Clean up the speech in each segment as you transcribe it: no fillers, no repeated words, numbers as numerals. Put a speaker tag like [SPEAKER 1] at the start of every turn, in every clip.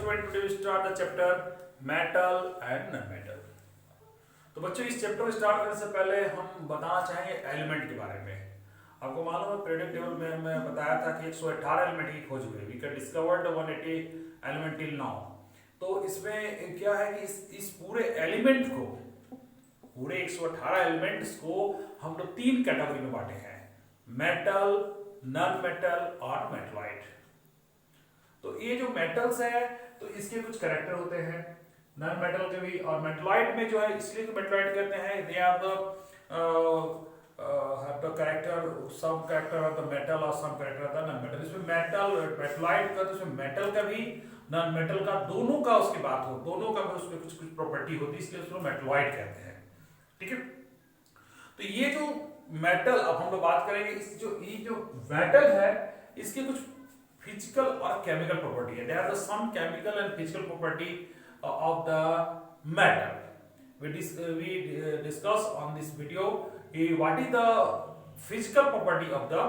[SPEAKER 1] student, today we start the chapter metal and non-metal। तो बच्चों इस चैप्टर को स्टार्ट करने से पहले हम बताना चाहेंगे एलिमेंट के बारे में। आपको मालूम है पीरियोडिक टेबल में मैं बताया था कि 118 एलिमेंट की खोज हुई। We can discovered 180 element till now. तो इसमें क्या है कि इस पूरे एलिमेंट को, पूरे 118 एलिमेंट्स को हम लोग तीन कैटेगरी में बांटे हैं, मेटल, नॉन मेटल और मेटलॉइड। तो ये जो मेटल्स है तो इसके कुछ कैरेक्टर होते हैं, नॉन मेटल के भी। और मेटलॉइड में जो है इसलिए तो मेटलॉइड कहते हैं, they are the have the character, some character of the metal और some character of the non metal। इसमें मेटल मेटलॉइड का तो इसमें मेटल का भी नॉन मेटल का दोनों का उसकी बात हो, दोनों का भी उसमें कुछ कुछ प्रॉपर्टी होती है, इसलिए उसको मेटलॉइड कहते हैं। ठीक है, तो ये जो मेटल अब हम लोग बात करेंगे, ये जो मेटल है इसके कुछ फिजिकल और केमिकल प्रॉपर्टी है। There are some chemical and physical property of the metal. We discuss on this video what is the physical property of the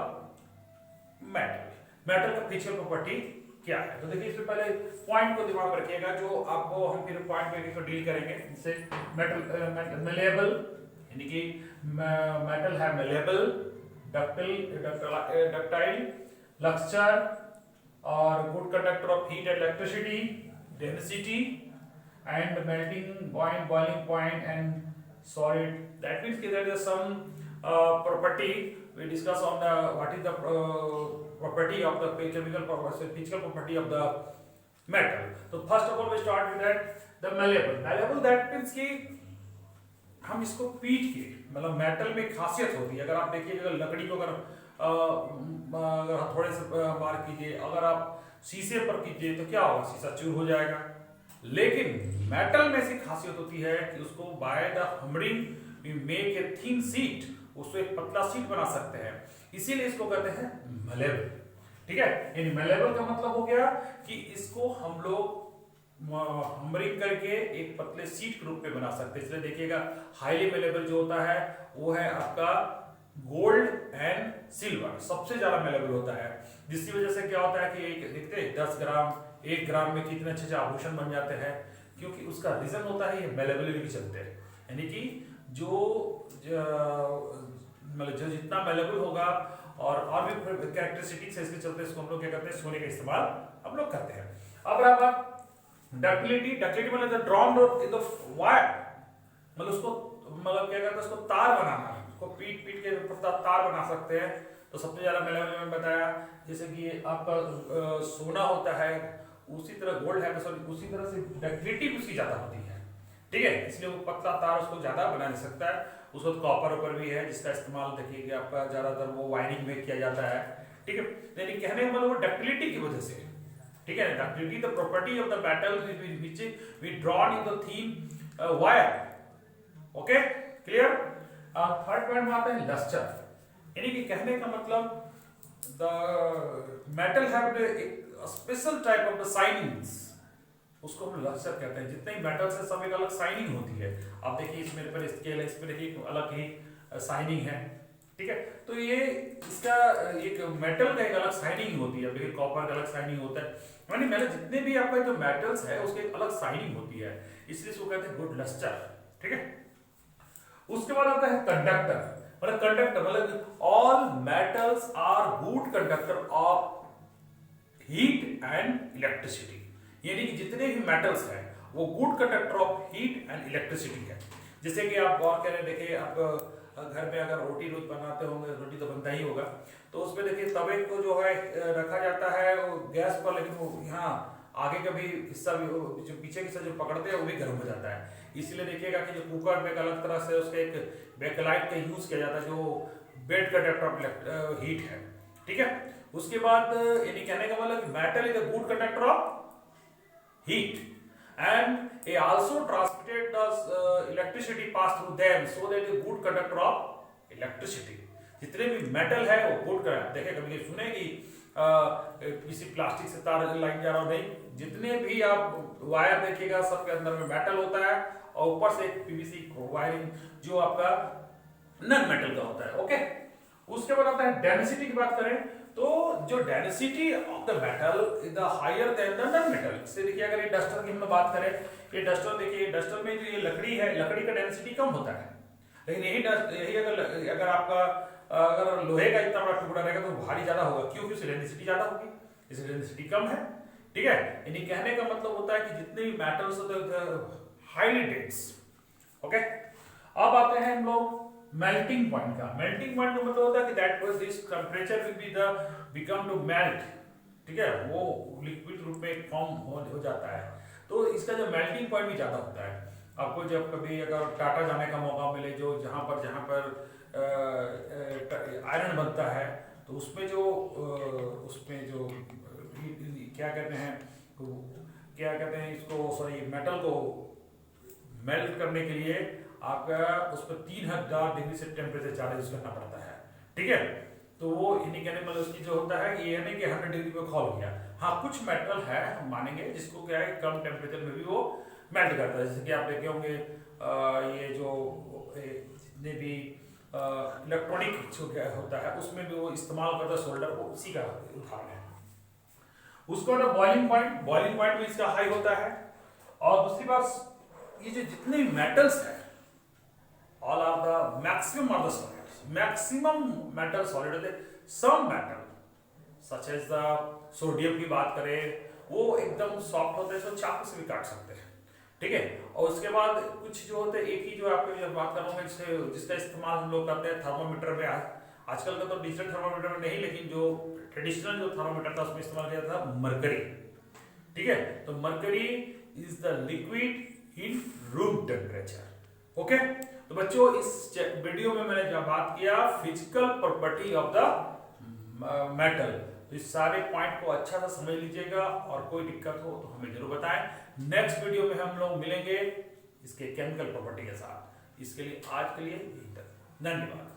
[SPEAKER 1] metal। Metal का फिजिकल प्रॉपर्टी क्या है? तो देखिए इसमें पहले पॉइंट को दिमाग में रखिएगा, जो आपको हम फिर पॉइंट पे डील करेंगे। जैसे मेटल मेलेबल, यानी कि मेटल है मेलेबल, डक्टाइल, लक्सचर और good conductor of heat and electricity, density and melting point, boiling point and solid। That means there is some property we discuss on the what is the property of the chemical property, physical property of the metal। So first of all we start with that the malleable। malleable that means कि हम इसको पीट के, मतलब metal में खासियत होती है। अगर आप देखिए अगर लकड़ी को अगर थोड़े से मार कीजिए, अगर आप शीशे पर कीजिए तो क्या होगा, शीशा चूर हो जाएगा। लेकिन मेटल में ऐसी खासियत होती है कि उसको by the hammering we make a thin sheet, उसको एक पतला शीट बना सकते हैं, इसीलिए इसको कहते हैं मेलेबल। ठीक है, यानी मेलेबल का मतलब हो गया कि इसको हम लोग हैमरिंग करके एक पतले शीट के रूप में बना सकते हैं। इसलिए देखिएगा हाईली मेलेबल जो होता है वो है आपका गोल्ड एंड सिल्वर, सबसे ज्यादा मेलेबल होता है। जिसकी वजह से क्या होता है कि एक देखते हैं 10 ग्राम 1 ग्राम में कितने अच्छे अच्छे आभूषण बन जाते हैं, क्योंकि उसका रीजन होता है ये मेलेबिलिटी के चलते। यानी कि जो मतलब जो जितना मेलेबल होगा और भी कैरेक्टरिस्टिक्स है इसके चलते इसको हम लोग क्या करते हैं, सोने का इस्तेमाल हम लोग करते हैं। अब रहा डक्टिलिटी। डक्टिलिटी मतलब ड्रॉन इन द वायर, मतलब उसको मतलब क्या करते हैं, उसको तार बनाना, उसको पीट पीट के तार बना सकते हैं। तो सबसे ज्यादा मेलेबल में बताया, जैसे कि आपका सोना होता है उसी तरह गोल्ड है, सॉरी उसी तरह से डक्टिलिटी उसकी ज्यादा होती है। ठीक है, इसलिए वो पतला तार उसको ज्यादा बना नहीं सकता है। उस वक्त कॉपर ऊपर भी है जिसका इस्तेमाल देखिए कि आपका ज्यादातर वो वायरिंग में किया जाता है। ठीक है, यानी कहने का मतलब वो डक्टिलिटी की वजह से। ठीक है, ductility the property of the metal which we drawn in the thin wire. Okay, clear. Third point में आता है लस्टर, यानी कि कहने का मतलब the metal have a special type of the signings, उसको हम लस्टर कहते हैं। जितने मेटल्स है सब एक अलग साइनिंग होती है। आप देखिए इसमें पर स्केल है, इस पर देखिए अलग ही साइनिंग है। ठीक है, तो ये इसका एक मेटल का एक अलग साइनिंग होती है। देखिए कॉपर का अलग साइनिंग होता है, यानी मेरे जितने भी आपका जो मेटल्स है उसके एक अलग साइनिंग होती है, इसलिए इसको कहते हैं गुड लस्टर। ठीक है, उसके बाद आता है कंडक्टर। मतलब कंडक्टर मतलब all metals are good conductor of heat and electricity, यानी कि जितने भी मेटल्स हैं वो good conductor of heat and electricity है। जैसे कि आप गौर करें, देखिए आप घर में अगर रोटी रोज बनाते होंगे, रोटी तो बनता ही होगा, तो उसमें देखिए तवे को जो है रखा जाता है वो गैस पर, लेकिन वो यहाँ आगे का भी हिस्सा भी, जो पीछे का हिस्सा जो पकड़ते हैं वो भी गर्म हो जाता है। इसलिए देखिएगा कि जो कुकर में अलग तरह से उसके एक बैकलाइट का यूज किया जाता है जो बेड कंडक्टर ऑफ हीट है। ठीक है, उसके बाद यानी कहने का मतलब metal is a good conductor of heat and he also transmitted the electricity pass through them so that a good conductor of electricity। जितने भी मेटल है वो गुड कर, देखिए कभी सुने कि किसी प्लास्टिक से तार लाइन जा रहा हो, नहीं, जितने भी आप वायर देखिएगा सबके अंदर में मेटल होता है और ऊपर से एक पीवीसी वायरिंग जो आपका नॉन मेटल का होता है। ओके, उसके बाद आता है डेंसिटी की बात करें तो जो density of the metal is the higher than the non metal. इससे देखिए अगर ये डस्टर की हम बात करें, ये डस्टर देखिए, डस्टर में जो ये लकड़ी है, लकड़ी का डेंसिटी कम होता है, लेकिन यही अगर आपका अगर लोहे का इतना बड़ा टुकड़ा रहेगा तो भारी ज्यादा होगा। क्यों? क्योंकि डेंसिटी ज्यादा होगी, इसकी डेंसिटी कम है। ठीक है, यानी कहने का मतलब होता है कि जितने भी मेटल्स होते हैं हाईली डेंस। ओके, अब आते हैं हम लोग मेल्टिंग पॉइंट का। मेल्टिंग पॉइंट का मतलब होता है कि that was this temperature will be the become to melt. ठीक है, वो लिक्विड रूप में फॉर्म हो जाता है। तो इसका जो मेल्टिंग पॉइंट भी ज्यादा होता है। आपको जब कभी अगर टाटा जाने का मौका मिले, जो जहाँ पर आयरन बनता है, तो उसमें जो क्या कहते हैं इसको, सॉरी, मेटल को मेल्ट करने के लिए आपका उस पर 3000 डिग्री से टेम्परेचर ज़्यादा यूज करना पड़ता है। ठीक है, तो वो यानी कहने मतलब उसकी जो होता है ये नहीं कि 100 डिग्री पे खौल गया। हाँ, कुछ मेटल है हम मानेंगे जिसको क्या है कम टेम्परेचर में भी वो मेल्ट करता है। जैसे कि आप देखे होंगे ये जो जितने भी इलेक्ट्रॉनिक जो क्या होता है उसमें भी वो इस्तेमाल करता है सोल्डर, वो उसी का उदाहरण है। उसका ना बॉइलिंग पॉइंट भी इसका हाई होता है। और दूसरी बात, ये जो जितने मेटल्स हैं, all are the maximum of the solids, maximum metal solid होते, some metal such as the sodium की बात करें, वो एकदम सॉफ्ट होते हैं, तो चाकू से भी काट सकते हैं। ठीक है, और उसके बाद कुछ जो होते हैं, एक ही जो आपको जब बात करूंगा जिसका इस्तेमाल हम लोग करते हैं थर्मोमीटर में। आजकल का तो डिजिटल थर्मोमीटर में नहीं, लेकिन जो ट्रेडिशनल जो थर्मोमीटर था उसमें इस्तेमाल किया था मरकरी। ठीक है, तो mercury is the liquid in room temperature. Okay, तो बच्चों इस वीडियो में मैंने जब बात किया physical property of the metal, तो इस सारे पॉइंट को अच्छा सा समझ लीजिएगा, और कोई दिक्कत हो तो हमें जरूर बताएं। नेक्स्ट वीडियो में हम लोग मिलेंगे इसके केमिकल प्रॉपर्टी के साथ। इसके लिए आज के लिए यही तक, धन्यवाद।